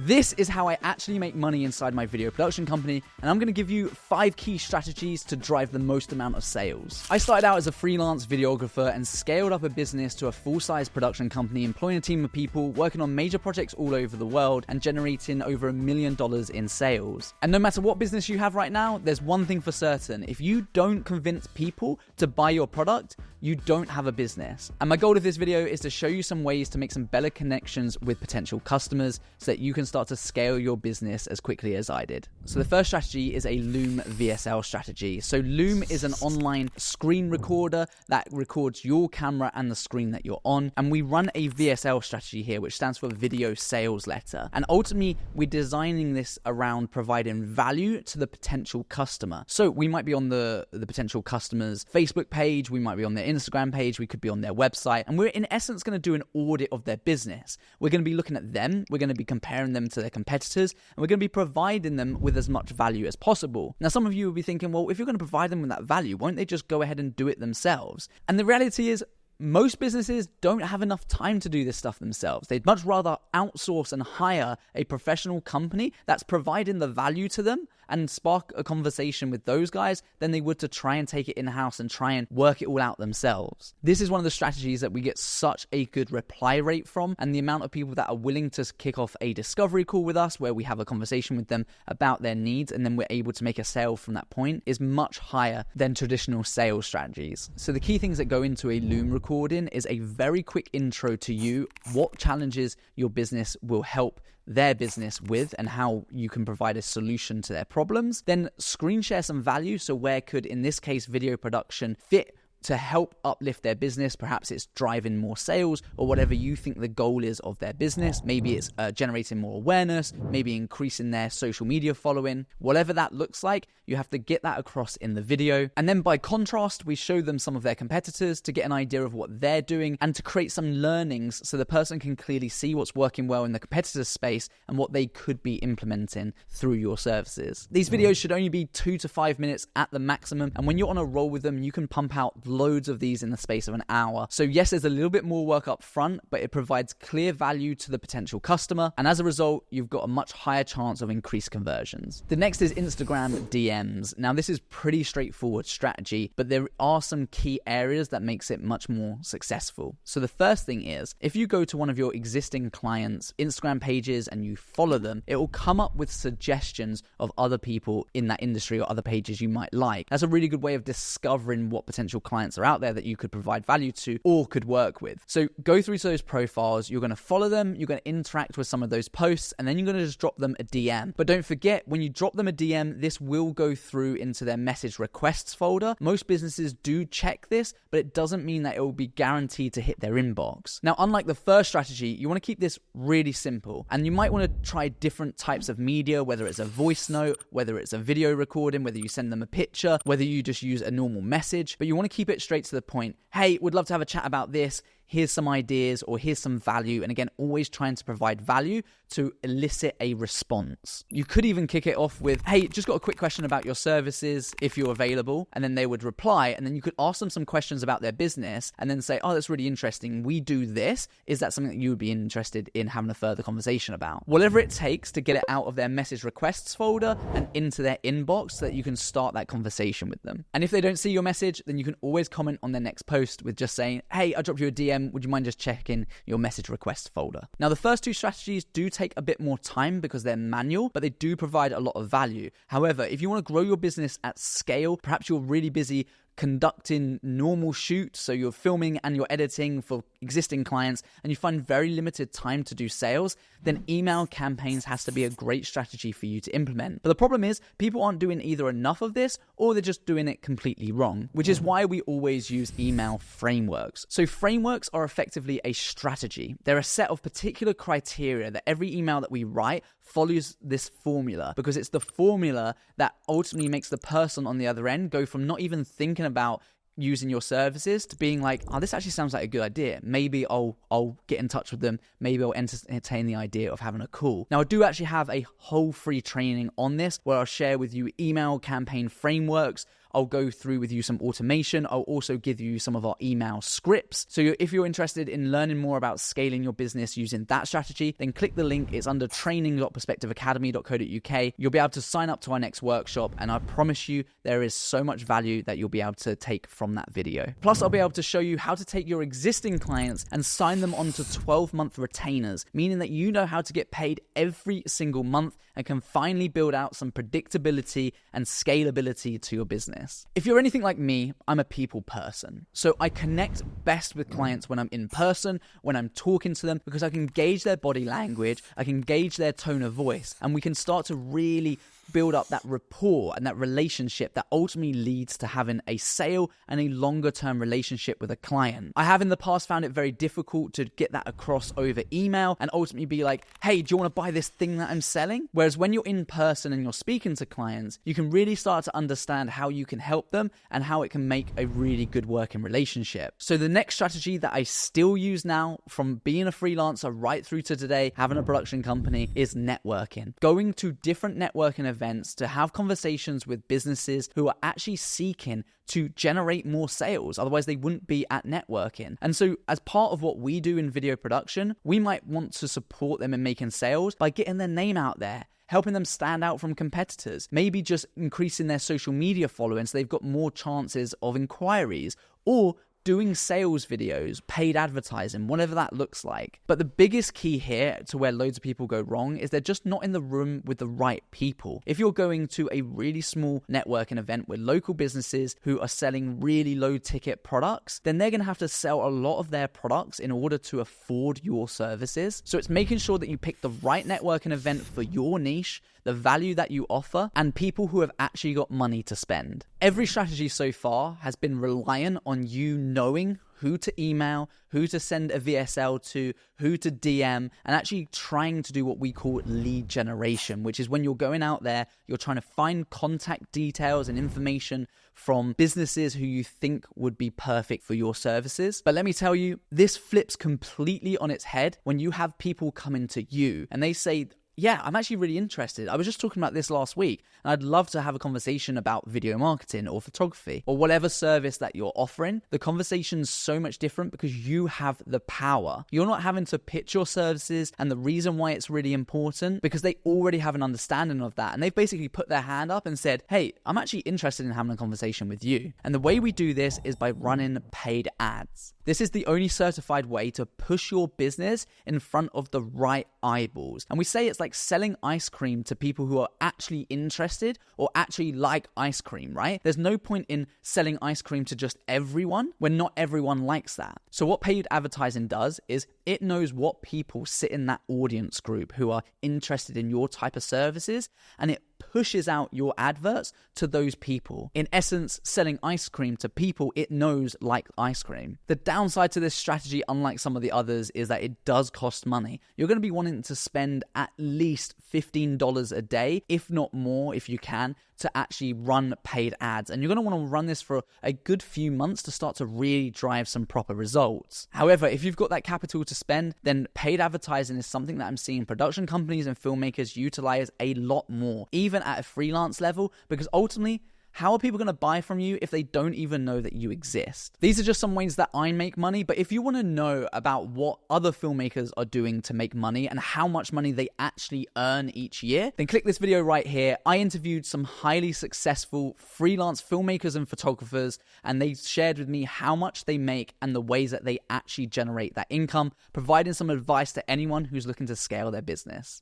This is how I actually make money inside my video production company, and I'm going to give you 5 key strategies to drive the most amount of sales. I started out as a freelance videographer and scaled up a business to a full-size production company, employing a team of people, working on major projects all over the world, and generating over $1 million in sales. And no matter what business you have right now, there's one thing for certain: if you don't convince people to buy your product, you don't have a business. And my goal of this video is to show you some ways to make some better connections with potential customers so that you can start to scale your business as quickly as I did. So the first strategy is a Loom VSL strategy. So Loom is an online screen recorder that records your camera and the screen that you're on. And we run a VSL strategy here, which stands for Video Sales Letter. And ultimately, we're designing this around providing value to the potential customer. So we might be on the potential customer's Facebook page, we might be on their Instagram page, we could be on their website, and we're in essence going to do an audit of their business. We're going to be looking at them, we're going to be comparing them to their competitors, and we're going to be providing them with as much value as possible. Now, some of you will be thinking, well, if you're going to provide them with that value, won't they just go ahead and do it themselves? And the reality is, most businesses don't have enough time to do this stuff themselves. They'd much rather outsource and hire a professional company that's providing the value to them and spark a conversation with those guys than they would to try and take it in-house and try and work it all out themselves. This is one of the strategies that we get such a good reply rate from, and the amount of people that are willing to kick off a discovery call with us where we have a conversation with them about their needs and then we're able to make a sale from that point is much higher than traditional sales strategies. So the key things that go into a Loom recording is a very quick intro to you, what challenges your business will help their business with and how you can provide a solution to their problems. Then screen share some value. So where could, in this case, video production fit to help uplift their business? Perhaps it's driving more sales or whatever you think the goal is of their business. Maybe it's generating more awareness, maybe increasing their social media following. Whatever that looks like, you have to get that across in the video. And then by contrast, we show them some of their competitors to get an idea of what they're doing and to create some learnings so the person can clearly see what's working well in the competitor space and what they could be implementing through your services. These videos should only be 2 to 5 minutes at the maximum. And when you're on a roll with them, you can pump out loads of these in the space of an hour. So yes, there's a little bit more work up front, but it provides clear value to the potential customer. And as a result, you've got a much higher chance of increased conversions. The next is Instagram DMs. Now, this is pretty straightforward strategy, but there are some key areas that makes it much more successful. So the first thing is, if you go to one of your existing clients' Instagram pages and you follow them, it will come up with suggestions of other people in that industry or other pages you might like. That's a really good way of discovering what potential clients are out there that you could provide value to or could work with. So go through those profiles, you're going to follow them, you're going to interact with some of those posts, and then you're going to just drop them a DM. But don't forget, when you drop them a DM, this will go through into their message requests folder. Most businesses do check this, but it doesn't mean that it will be guaranteed to hit their inbox. Now, unlike the first strategy, you want to keep this really simple, and you might want to try different types of media, whether it's a voice note, whether it's a video recording, whether you send them a picture, whether you just use a normal message, but you want to keep it straight to the point. Hey, would love to have a chat about this. Here's some ideas or here's some value. And again, always trying to provide value to elicit a response. You could even kick it off with, hey, just got a quick question about your services if you're available. And then they would reply. And then you could ask them some questions about their business and then say, oh, that's really interesting. We do this. Is that something that you would be interested in having a further conversation about? Whatever it takes to get it out of their message requests folder and into their inbox so that you can start that conversation with them. And if they don't see your message, then you can always comment on their next post with just saying, hey, I dropped you a DM. Would you mind just checking your message request folder? Now, the first 2 strategies do take a bit more time because they're manual, but they do provide a lot of value. However, if you want to grow your business at scale, perhaps you're really busy conducting normal shoots, so you're filming and you're editing for existing clients and you find very limited time to do sales, then email campaigns has to be a great strategy for you to implement. But the problem is people aren't doing either enough of this or they're just doing it completely wrong, which is why we always use email frameworks. So frameworks are effectively a strategy. They're a set of particular criteria that every email that we write follows this formula, because it's the formula that ultimately makes the person on the other end go from not even thinking about using your services to being like, oh, this actually sounds like a good idea. Maybe I'll get in touch with them. Maybe I'll entertain the idea of having a call. Now, I do actually have a whole free training on this where I'll share with you email campaign frameworks. I'll go through with you some automation. I'll also give you some of our email scripts. So if you're interested in learning more about scaling your business using that strategy, then click the link. It's under training.perspectiveacademy.co.uk. You'll be able to sign up to our next workshop, and I promise you there is so much value that you'll be able to take from that video. Plus, I'll be able to show you how to take your existing clients and sign them onto 12-month retainers, meaning that you know how to get paid every single month and can finally build out some predictability and scalability to your business. If you're anything like me, I'm a people person. So I connect best with clients when I'm in person, when I'm talking to them, because I can gauge their body language, I can gauge their tone of voice, and we can start to really build up that rapport and that relationship that ultimately leads to having a sale and a longer term relationship with a client. I have in the past found it very difficult to get that across over email and ultimately be like, hey, do you want to buy this thing that I'm selling? Whereas when you're in person and you're speaking to clients, you can really start to understand how you can help them and how it can make a really good working relationship. So the next strategy that I still use now, from being a freelancer right through to today, having a production company, is networking. Going to different networking events to have conversations with businesses who are actually seeking to generate more sales. Otherwise, they wouldn't be at networking. And so as part of what we do in video production, we might want to support them in making sales by getting their name out there, helping them stand out from competitors, maybe just increasing their social media following so they've got more chances of inquiries, or doing sales videos, paid advertising, whatever that looks like. But the biggest key here to where loads of people go wrong is they're just not in the room with the right people. If you're going to a really small networking event with local businesses who are selling really low ticket products, then they're going to have to sell a lot of their products in order to afford your services. So it's making sure that you pick the right networking event for your niche, the value that you offer, and people who have actually got money to spend. Every strategy so far has been reliant on you knowing who to email, who to send a VSL to, who to DM, and actually trying to do what we call lead generation, which is when you're going out there, you're trying to find contact details and information from businesses who you think would be perfect for your services. But let me tell you, this flips completely on its head when you have people coming to you and they say, yeah, I'm actually really interested. I was just talking about this last week, and I'd love to have a conversation about video marketing or photography or whatever service that you're offering. The conversation's so much different because you have the power. You're not having to pitch your services and the reason why it's really important, because they already have an understanding of that. And they've basically put their hand up and said, hey, I'm actually interested in having a conversation with you. And the way we do this is by running paid ads. This is the only certified way to push your business in front of the right eyeballs. And we say it's like selling ice cream to people who are actually interested or actually like ice cream, right? There's no point in selling ice cream to just everyone when not everyone likes that. So what paid advertising does is it knows what people sit in that audience group who are interested in your type of services, and it pushes out your adverts to those people. In essence, selling ice cream to people it knows like ice cream. The downside to this strategy, unlike some of the others, is that it does cost money. You're going to be wanting to spend at least $15 a day, if not more if you can, to actually run paid ads. And you're going to want to run this for a good few months to start to really drive some proper results. However, if you've got that capital to spend, then paid advertising is something that I'm seeing production companies and filmmakers utilize a lot more, even at a freelance level, because ultimately, how are people going to buy from you if they don't even know that you exist? These are just some ways that I make money, but if you want to know about what other filmmakers are doing to make money and how much money they actually earn each year, then click this video right here. I interviewed some highly successful freelance filmmakers and photographers, and they shared with me how much they make and the ways that they actually generate that income, providing some advice to anyone who's looking to scale their business.